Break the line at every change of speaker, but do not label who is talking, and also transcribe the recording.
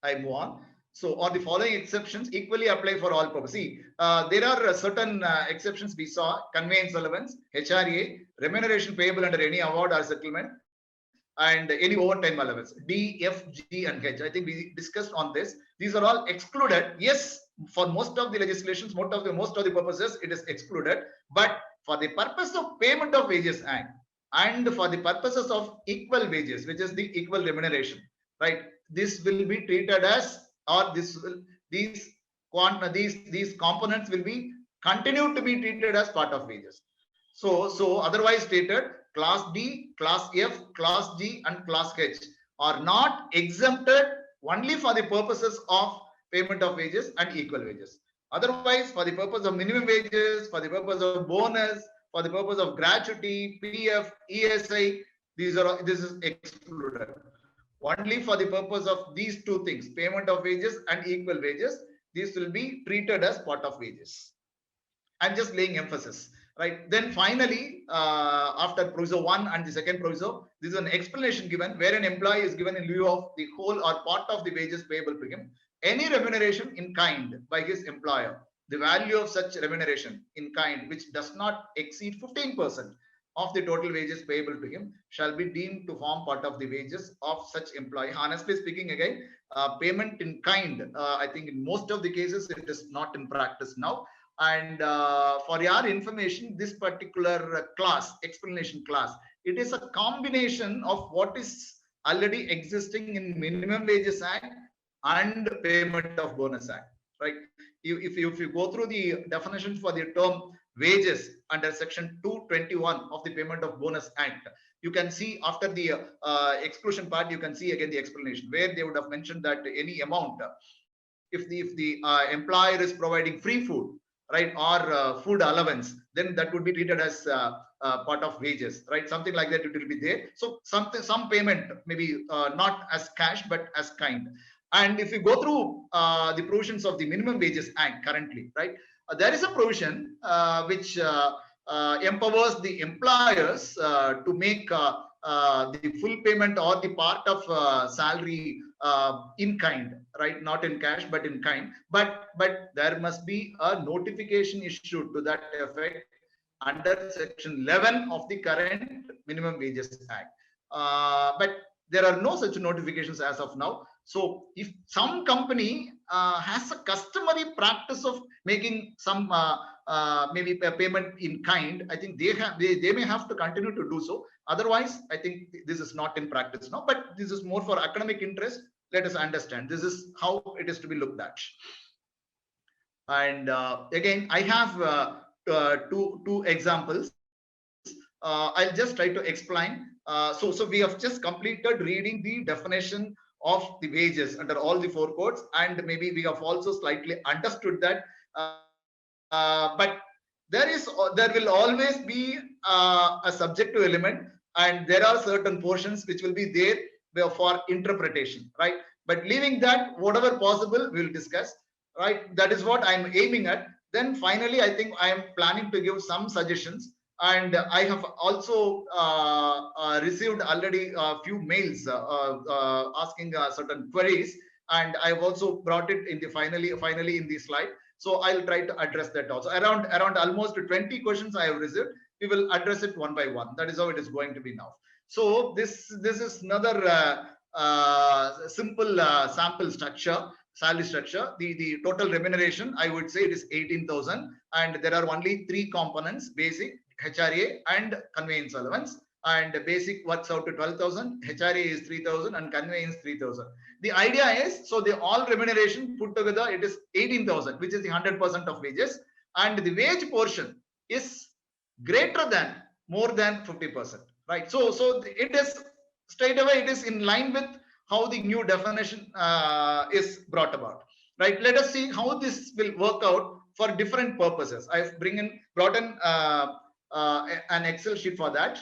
I move on. So, or the following exceptions equally apply for all purposes. See, there are certain exceptions we saw: conveyance allowance, HRA, remuneration payable under any award or settlement, and any overtime allowance. D, F, G, and H. I think we discussed on this. These are all excluded. Yes, for most of the legislations, most of the purposes, it is excluded. But for the purpose of Payment of Wages Act and for the purposes of equal wages, which is the equal remuneration, right? This will be treated as, or this will, these components will be continued to be treated as part of wages. So otherwise stated, class D, class F, class G, and class H are not exempted only for the purposes of payment of wages and equal wages. Otherwise, for the purpose of minimum wages, for the purpose of bonus, for the purpose of gratuity, PF, ESI, this is excluded. Only for the purpose of these two things, payment of wages and equal wages, these will be treated as part of wages. I'm just laying emphasis, right? Then finally, after proviso 1 and the second proviso, this is an explanation given where an employee is given in lieu of the whole or part of the wages payable to him any remuneration in kind by his employer. The value of such remuneration in kind, which does not exceed 15% of the total wages payable to him, shall be deemed to form part of the wages of such employee. Honestly speaking, again, payment in kind, I think in most of the cases it is not in practice now. And for your information, this particular class, explanation class, it is a combination of what is already existing in Minimum Wages Act and Payment of Bonus Act, right? If you go through the definitions for the term wages under section 221 of the Payment of Bonus Act, you can see after the exclusion part, you can see again the explanation where they would have mentioned that any amount, if the employer is providing free food, right, or food allowance, then that would be treated as part of wages, right? Something like that, it will be there. So some payment, maybe not as cash but as kind. And if you go through the provisions of the Minimum Wages Act currently, right, there is a provision which empowers the employers to make the full payment or the part of salary in kind, right? Not in cash, but in kind. But there must be a notification issued to that effect under section 11 of the current Minimum Wages Act. But there are no such notifications as of now. So if some company has a customary practice of making some maybe a payment in kind, I think they may have to continue to do so. Otherwise, I think this is not in practice now, but this is more for academic interest. Let us understand this is how it is to be looked at. And again, I have two examples. I'll just try to explain. So we have just completed reading the definition of the wages under all the four codes, and maybe we have also slightly understood that. But there will always be a subjective element, and there are certain portions which will be there for interpretation, right? But leaving that, whatever possible, we will discuss, right? That is what I'm aiming at. Then finally, I think I am planning to give some suggestions, and I have also received already a few mails asking certain queries, and I've also brought it in the finally in the slide. So I'll try to address that also. Around almost 20 questions I have received. We will address it one by one. That is how it is going to be now. So this is another simple sample structure, salary structure. The total remuneration, I would say it is 18,000, and there are only three components: basic, HRA, and conveyance allowance. And basic works out to 12,000, HRA is 3,000, and conveyance 3,000. The idea is, so the all remuneration put together, it is 18,000, which is the 100% of wages, and the wage portion is greater than, more than 50%, right? So it is straight away, it is in line with how the new definition is brought about, right? Let us see how this will work out for different purposes. I've brought in an Excel sheet for that.